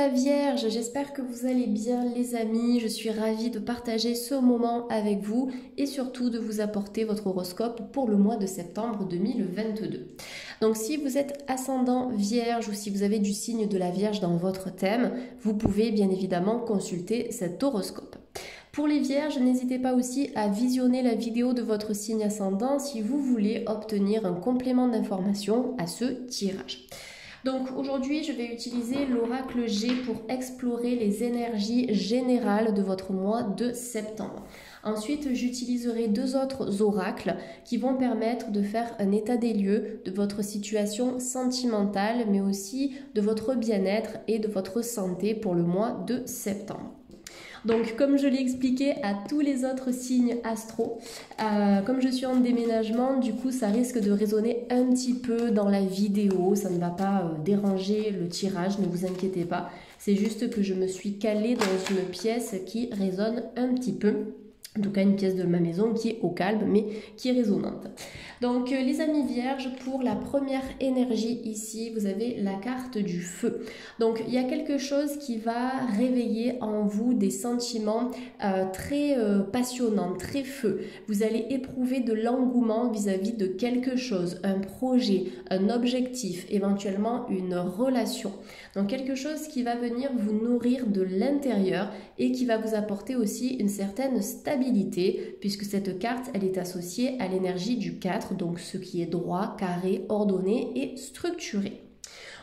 la Vierge, j'espère que vous allez bien les amis, je suis ravie de partager ce moment avec vous et surtout de vous apporter votre horoscope pour le mois de septembre 2022. Donc si vous êtes ascendant Vierge ou si vous avez du signe de la Vierge dans votre thème, vous pouvez bien évidemment consulter cet horoscope. Pour les Vierges, n'hésitez pas aussi à visionner la vidéo de votre signe ascendant si vous voulez obtenir un complément d'information à ce tirage. Donc aujourd'hui, je vais utiliser l'oracle G pour explorer les énergies générales de votre mois de septembre. Ensuite, j'utiliserai deux autres oracles qui vont permettre de faire un état des lieux de votre situation sentimentale, mais aussi de votre bien-être et de votre santé pour le mois de septembre. Donc comme je l'ai expliqué à tous les autres signes astro, comme je suis en déménagement, du coup ça risque de résonner un petit peu dans la vidéo, ça ne va pas déranger le tirage, ne vous inquiétez pas. C'est juste que je me suis calée dans une pièce qui résonne un petit peu. En tout cas, une pièce de ma maison qui est au calme, mais qui est résonante. Donc, les amis vierges, pour la première énergie ici, vous avez la carte du feu. Donc, il y a quelque chose qui va réveiller en vous des sentiments très passionnants, très feu. Vous allez éprouver de l'engouement vis-à-vis de quelque chose, un projet, un objectif, éventuellement une relation. Donc, quelque chose qui va venir vous nourrir de l'intérieur et qui va vous apporter aussi une certaine stabilité, puisque cette carte, elle est associée à l'énergie du 4, donc ce qui est droit, carré, ordonné et structuré.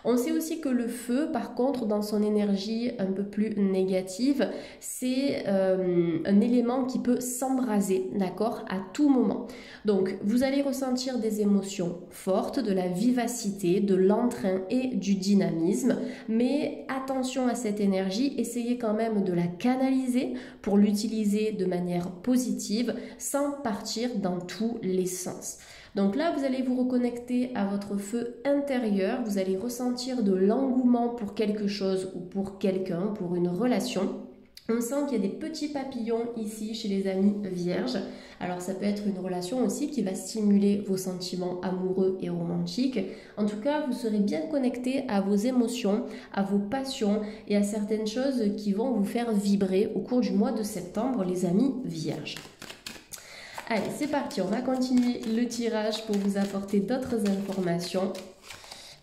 On sait aussi que le feu, par contre, dans son énergie un peu plus négative, c'est un élément qui peut s'embraser, d'accord, à tout moment. Donc, vous allez ressentir des émotions fortes, de la vivacité, de l'entrain et du dynamisme, mais attention à cette énergie, essayez quand même de la canaliser pour l'utiliser de manière positive, sans partir dans tous les sens. Donc là, vous allez vous reconnecter à votre feu intérieur, vous allez ressentir de l'engouement pour quelque chose ou pour quelqu'un, pour une relation. On sent qu'il y a des petits papillons ici chez les amis vierges. Alors ça peut être une relation aussi qui va stimuler vos sentiments amoureux et romantiques. En tout cas, vous serez bien connecté à vos émotions, à vos passions et à certaines choses qui vont vous faire vibrer au cours du mois de septembre, les amis vierges. Allez, c'est parti, on va continuer le tirage pour vous apporter d'autres informations.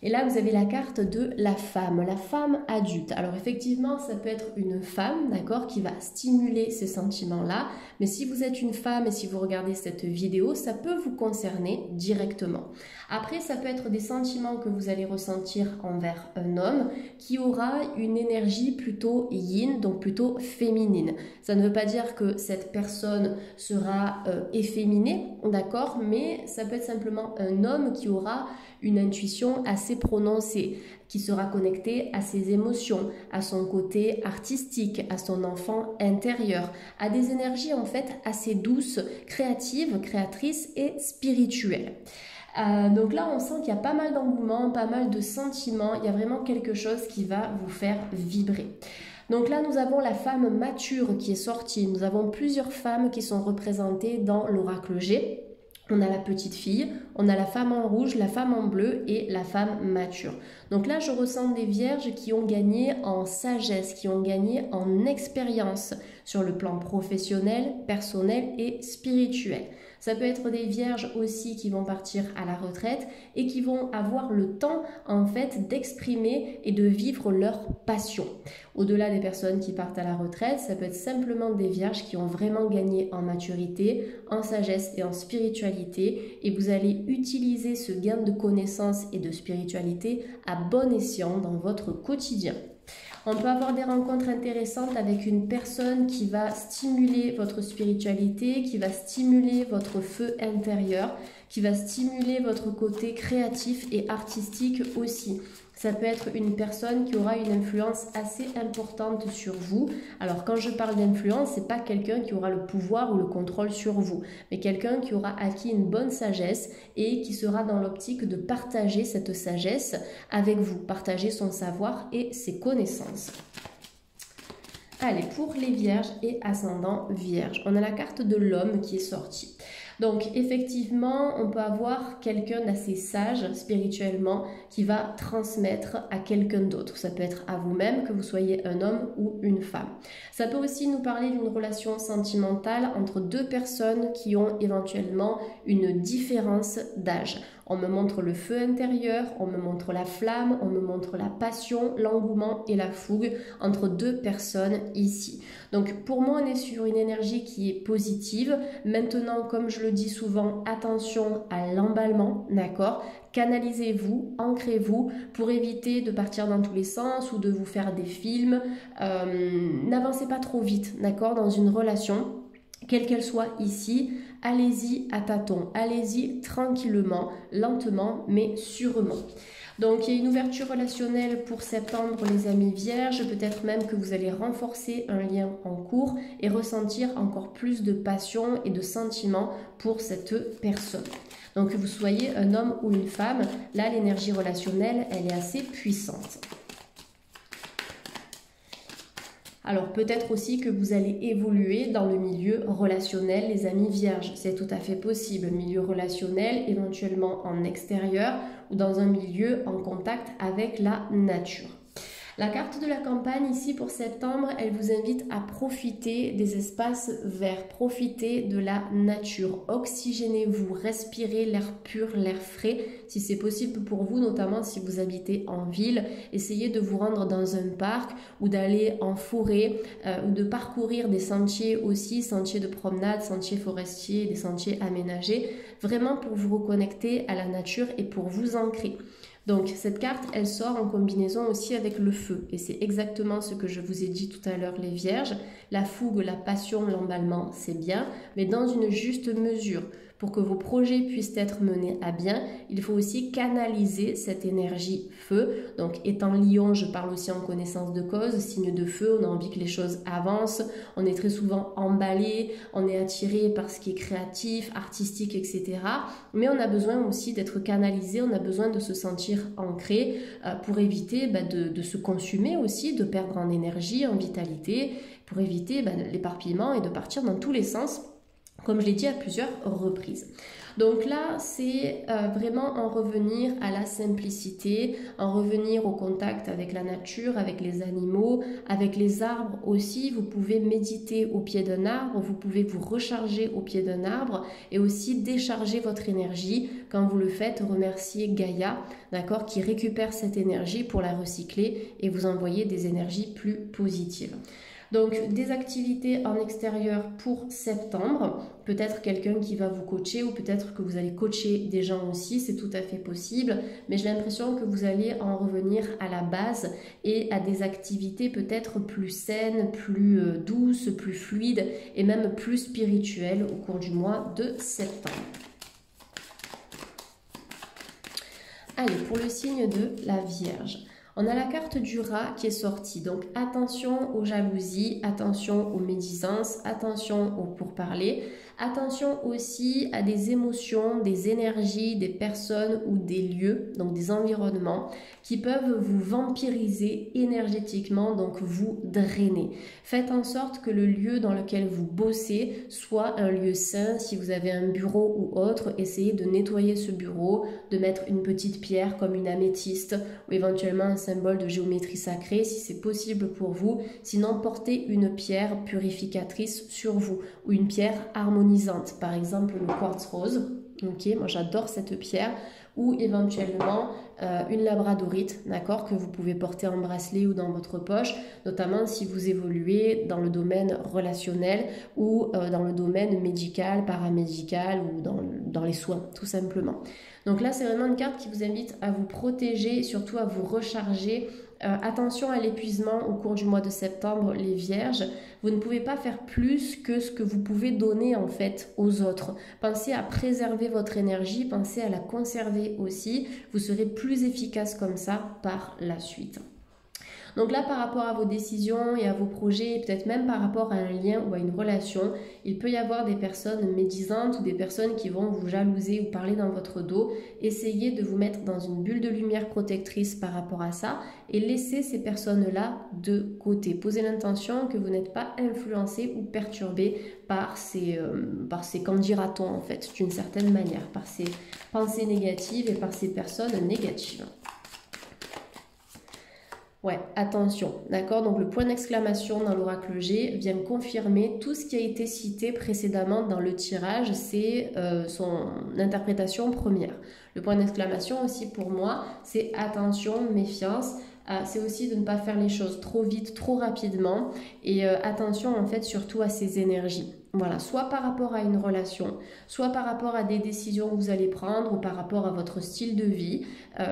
Et là, vous avez la carte de la femme adulte. Alors effectivement, ça peut être une femme, d'accord, qui va stimuler ces sentiments-là. Mais si vous êtes une femme et si vous regardez cette vidéo, ça peut vous concerner directement. Après, ça peut être des sentiments que vous allez ressentir envers un homme qui aura une énergie plutôt yin, donc plutôt féminine. Ça ne veut pas dire que cette personne sera efféminée, d'accord, mais ça peut être simplement un homme qui aura une intuition assez prononcée, qui sera connecté à ses émotions, à son côté artistique, à son enfant intérieur, à des énergies en fait assez douces, créatives, créatrices et spirituelles. Donc là, on sent qu'il y a pas mal d'engouement, pas mal de sentiments, il y a vraiment quelque chose qui va vous faire vibrer. Donc là, nous avons la femme mature qui est sortie, nous avons plusieurs femmes qui sont représentées dans l'oracle G. On a la petite fille, on a la femme en rouge, la femme en bleu et la femme mature. Donc là, je ressens des vierges qui ont gagné en sagesse, qui ont gagné en expérience sur le plan professionnel, personnel et spirituel. Ça peut être des vierges aussi qui vont partir à la retraite et qui vont avoir le temps en fait d'exprimer et de vivre leur passion. Au-delà des personnes qui partent à la retraite, ça peut être simplement des vierges qui ont vraiment gagné en maturité, en sagesse et en spiritualité, et vous allez utiliser ce gain de connaissance et de spiritualité à bon escient dans votre quotidien. On peut avoir des rencontres intéressantes avec une personne qui va stimuler votre spiritualité, qui va stimuler votre feu intérieur, qui va stimuler votre côté créatif et artistique aussi. Ça peut être une personne qui aura une influence assez importante sur vous. Alors quand je parle d'influence, c'est pas quelqu'un qui aura le pouvoir ou le contrôle sur vous, mais quelqu'un qui aura acquis une bonne sagesse et qui sera dans l'optique de partager cette sagesse avec vous, partager son savoir et ses connaissances. Allez, pour les vierges et ascendants vierges, on a la carte de l'homme qui est sortie. Donc effectivement, on peut avoir quelqu'un d'assez sage spirituellement qui va transmettre à quelqu'un d'autre. Ça peut être à vous-même, que vous soyez un homme ou une femme. Ça peut aussi nous parler d'une relation sentimentale entre deux personnes qui ont éventuellement une différence d'âge. On me montre le feu intérieur, on me montre la flamme, on me montre la passion, l'engouement et la fougue entre deux personnes ici. Donc pour moi, on est sur une énergie qui est positive. Maintenant, comme je le dis souvent, attention à l'emballement, d'accord? Canalisez-vous, ancrez-vous pour éviter de partir dans tous les sens ou de vous faire des films. N'avancez pas trop vite, d'accord? Dans une relation, quelle qu'elle soit ici, allez-y à tâtons, allez-y tranquillement, lentement, mais sûrement. Donc il y a une ouverture relationnelle pour septembre les amis vierges, peut-être même que vous allez renforcer un lien en cours et ressentir encore plus de passion et de sentiments pour cette personne. Donc que vous soyez un homme ou une femme, là l'énergie relationnelle elle est assez puissante. Alors peut-être aussi que vous allez évoluer dans le milieu relationnel, les amis vierges. C'est tout à fait possible. Milieu relationnel, éventuellement en extérieur ou dans un milieu en contact avec la nature. La carte de la campagne ici pour septembre, elle vous invite à profiter des espaces verts, profiter de la nature, oxygénez-vous, respirez l'air pur, l'air frais, si c'est possible pour vous, notamment si vous habitez en ville, essayez de vous rendre dans un parc ou d'aller en forêt ou de parcourir des sentiers aussi, sentiers de promenade, sentiers forestiers, des sentiers aménagés, vraiment pour vous reconnecter à la nature et pour vous ancrer. Donc cette carte, elle sort en combinaison aussi avec le feu. Et c'est exactement ce que je vous ai dit tout à l'heure, les vierges. La fougue, la passion, l'emballement, c'est bien, mais dans une juste mesure. Pour que vos projets puissent être menés à bien, il faut aussi canaliser cette énergie feu. Donc étant lion, je parle aussi en connaissance de cause, signe de feu, on a envie que les choses avancent, on est très souvent emballé, on est attiré par ce qui est créatif, artistique, etc. Mais on a besoin aussi d'être canalisé, on a besoin de se sentir ancré pour éviter de se consumer aussi, de perdre en énergie, en vitalité, pour éviter l'éparpillement et de partir dans tous les sens, comme je l'ai dit à plusieurs reprises. Donc là, c'est vraiment en revenir à la simplicité, en revenir au contact avec la nature, avec les animaux, avec les arbres aussi. Vous pouvez méditer au pied d'un arbre, vous pouvez vous recharger au pied d'un arbre et aussi décharger votre énergie. Quand vous le faites, remerciez Gaïa, d'accord, qui récupère cette énergie pour la recycler et vous envoyer des énergies plus positives. Donc des activités en extérieur pour septembre, peut-être quelqu'un qui va vous coacher ou peut-être que vous allez coacher des gens aussi, c'est tout à fait possible, mais j'ai l'impression que vous allez en revenir à la base et à des activités peut-être plus saines, plus douces, plus fluides et même plus spirituelles au cours du mois de septembre. Allez, pour le signe de la Vierge. On a la carte du rat qui est sortie, donc attention aux jalousies, attention aux médisances, attention aux pourparlers, attention aussi à des émotions, des énergies, des personnes ou des lieux, donc des environnements qui peuvent vous vampiriser énergétiquement, donc vous drainer. Faites en sorte que le lieu dans lequel vous bossez soit un lieu sain. Si vous avez un bureau ou autre, essayez de nettoyer ce bureau, de mettre une petite pierre comme une améthyste ou éventuellement un symbole de géométrie sacrée si c'est possible pour vous. Sinon, portez une pierre purificatrice sur vous ou une pierre harmonisante, par exemple le quartz rose. Ok, moi j'adore cette pierre. Ou éventuellement une labradorite, d'accord, que vous pouvez porter en bracelet ou dans votre poche, notamment si vous évoluez dans le domaine relationnel ou dans le domaine médical, paramédical ou dans les soins, tout simplement. Donc là, c'est vraiment une carte qui vous invite à vous protéger et surtout à vous recharger. Attention à l'épuisement au cours du mois de septembre, les vierges. Vous ne pouvez pas faire plus que ce que vous pouvez donner en fait aux autres. Pensez à préserver votre énergie, pensez à la conserver aussi. Vous serez plus efficace comme ça par la suite. Donc là, par rapport à vos décisions et à vos projets, et peut-être même par rapport à un lien ou à une relation, il peut y avoir des personnes médisantes ou des personnes qui vont vous jalouser ou parler dans votre dos. Essayez de vous mettre dans une bulle de lumière protectrice par rapport à ça et laissez ces personnes-là de côté. Posez l'intention que vous n'êtes pas influencé ou perturbé par ces qu'en dira-t-on en fait, d'une certaine manière, par ces pensées négatives et par ces personnes négatives. Ouais, attention, d'accord? Donc le point d'exclamation dans l'oracle G vient confirmer tout ce qui a été cité précédemment dans le tirage, c'est son interprétation première. Le point d'exclamation aussi pour moi, c'est attention, méfiance. C'est aussi de ne pas faire les choses trop vite, trop rapidement et attention en fait surtout à ces énergies. Voilà, soit par rapport à une relation, soit par rapport à des décisions que vous allez prendre ou par rapport à votre style de vie.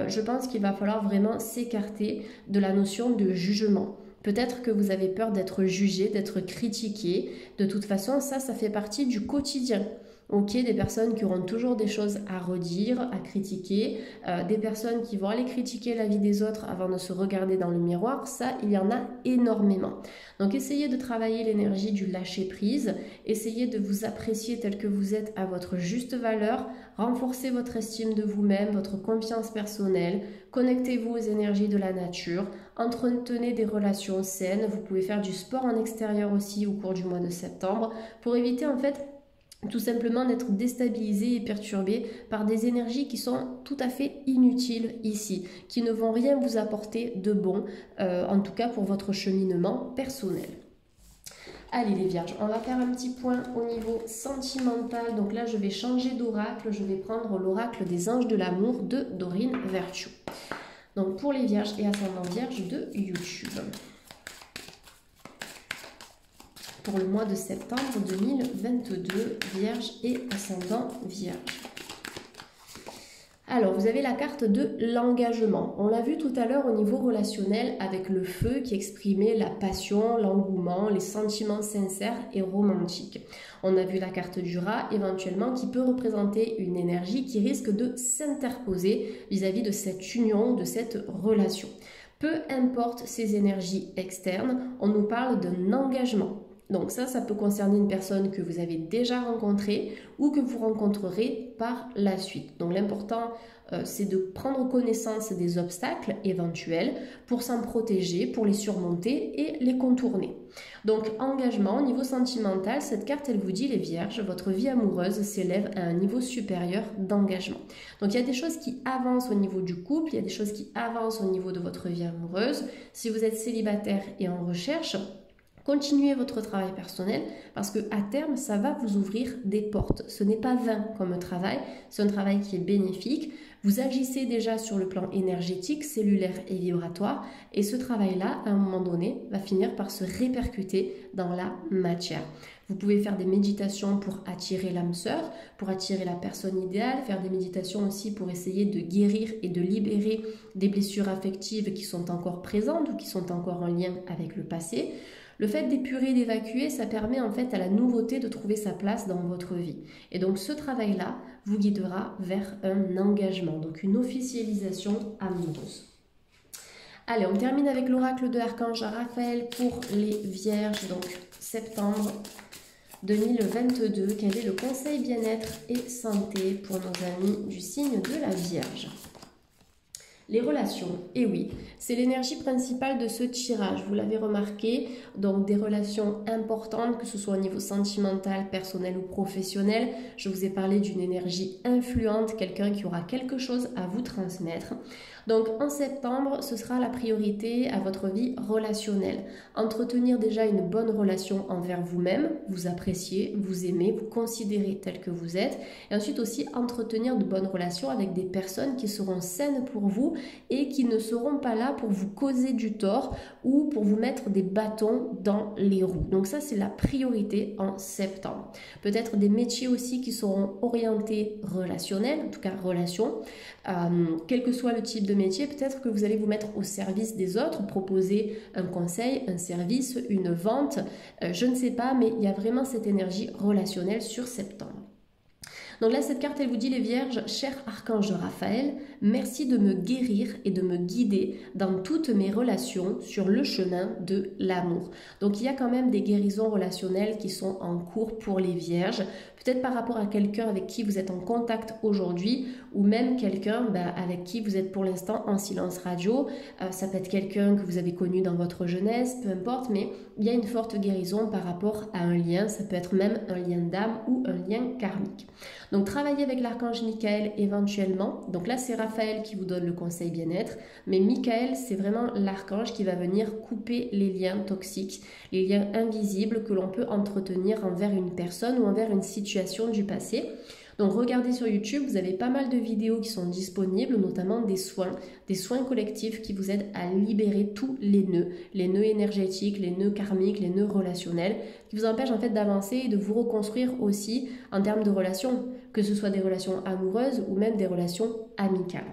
Je pense qu'il va falloir vraiment s'écarter de la notion de jugement. Peut-être que vous avez peur d'être jugé, d'être critiqué. De toute façon, ça fait partie du quotidien. Ok, des personnes qui auront toujours des choses à redire, à critiquer, des personnes qui vont aller critiquer la vie des autres avant de se regarder dans le miroir, ça, il y en a énormément. Donc essayez de travailler l'énergie du lâcher-prise, essayez de vous apprécier tel que vous êtes à votre juste valeur, renforcez votre estime de vous-même, votre confiance personnelle, connectez-vous aux énergies de la nature, entretenez des relations saines, vous pouvez faire du sport en extérieur aussi au cours du mois de septembre pour éviter en fait tout simplement d'être déstabilisé et perturbé par des énergies qui sont tout à fait inutiles ici, qui ne vont rien vous apporter de bon, en tout cas pour votre cheminement personnel. Allez les vierges, on va faire un petit point au niveau sentimental. Donc là, je vais changer d'oracle, je vais prendre l'oracle des anges de l'amour de Dorine Virtue. Donc pour les vierges et ascendants vierges de YouTube. Pour le mois de septembre 2022, Vierge et ascendant Vierge. Alors, vous avez la carte de l'engagement. On l'a vu tout à l'heure au niveau relationnel avec le feu qui exprimait la passion, l'engouement, les sentiments sincères et romantiques. On a vu la carte du rat éventuellement qui peut représenter une énergie qui risque de s'interposer vis-à-vis de cette union, de cette relation. Peu importe ces énergies externes, on nous parle d'un engagement. Donc ça peut concerner une personne que vous avez déjà rencontrée ou que vous rencontrerez par la suite. Donc l'important, c'est de prendre connaissance des obstacles éventuels pour s'en protéger, pour les surmonter et les contourner. Donc engagement, au niveau sentimental, cette carte, elle vous dit les vierges, votre vie amoureuse s'élève à un niveau supérieur d'engagement. Donc il y a des choses qui avancent au niveau du couple, il y a des choses qui avancent au niveau de votre vie amoureuse. Si vous êtes célibataire et en recherche, continuez votre travail personnel parce que à terme, ça va vous ouvrir des portes. Ce n'est pas vain comme travail, c'est un travail qui est bénéfique. Vous agissez déjà sur le plan énergétique, cellulaire et vibratoire et ce travail-là, à un moment donné, va finir par se répercuter dans la matière. Vous pouvez faire des méditations pour attirer l'âme sœur, pour attirer la personne idéale, faire des méditations aussi pour essayer de guérir et de libérer des blessures affectives qui sont encore présentes ou qui sont encore en lien avec le passé. Le fait d'épurer, d'évacuer, ça permet en fait à la nouveauté de trouver sa place dans votre vie. Et donc ce travail-là vous guidera vers un engagement, donc une officialisation amoureuse. Allez, on termine avec l'oracle de l'archange Raphaël pour les vierges, donc septembre 2022. Quel est le conseil bien-être et santé pour nos amis du signe de la Vierge ? Les relations, et oui, c'est l'énergie principale de ce tirage, vous l'avez remarqué, donc des relations importantes, que ce soit au niveau sentimental, personnel ou professionnel. Je vous ai parlé d'une énergie influente, quelqu'un qui aura quelque chose à vous transmettre. Donc en septembre, ce sera la priorité à votre vie relationnelle. Entretenir déjà une bonne relation envers vous-même, vous apprécier, vous aimer, vous considérer tel que vous êtes. Et ensuite aussi entretenir de bonnes relations avec des personnes qui seront saines pour vous et qui ne seront pas là pour vous causer du tort ou pour vous mettre des bâtons dans les roues. Donc ça, c'est la priorité en septembre. Peut-être des métiers aussi qui seront orientés relationnels, en tout cas relations. Quel que soit le type de métier, peut-être que vous allez vous mettre au service des autres, proposer un conseil, un service, une vente, je ne sais pas, mais il y a vraiment cette énergie relationnelle sur septembre. Donc là, cette carte, elle vous dit les Vierges, cher archange Raphaël, merci de me guérir et de me guider dans toutes mes relations sur le chemin de l'amour. Donc il y a quand même des guérisons relationnelles qui sont en cours pour les Vierges, peut-être par rapport à quelqu'un avec qui vous êtes en contact aujourd'hui ou même quelqu'un avec qui vous êtes pour l'instant en silence radio. Ça peut être quelqu'un que vous avez connu dans votre jeunesse, peu importe, mais il y a une forte guérison par rapport à un lien. Ça peut être même un lien d'âme ou un lien karmique. Donc travaillez avec l'archange Michael éventuellement. Donc là c'est Raphaël qui vous donne le conseil bien-être, mais Michael c'est vraiment l'archange qui va venir couper les liens toxiques, les liens invisibles que l'on peut entretenir envers une personne ou envers une situation du passé. Donc regardez sur YouTube, vous avez pas mal de vidéos qui sont disponibles, notamment des soins collectifs qui vous aident à libérer tous les nœuds énergétiques, les nœuds karmiques, les nœuds relationnels, qui vous empêchent en fait d'avancer et de vous reconstruire aussi en termes de relations, que ce soit des relations amoureuses ou même des relations amicales.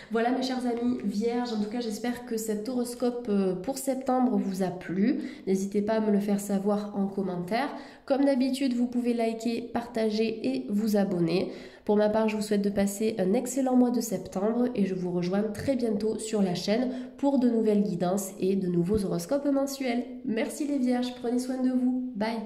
Voilà mes chers amis Vierges, en tout cas j'espère que cet horoscope pour septembre vous a plu. N'hésitez pas à me le faire savoir en commentaire. Comme d'habitude, vous pouvez liker, partager et vous abonner. Pour ma part, je vous souhaite de passer un excellent mois de septembre et je vous rejoins très bientôt sur la chaîne pour de nouvelles guidances et de nouveaux horoscopes mensuels. Merci les Vierges, prenez soin de vous. Bye.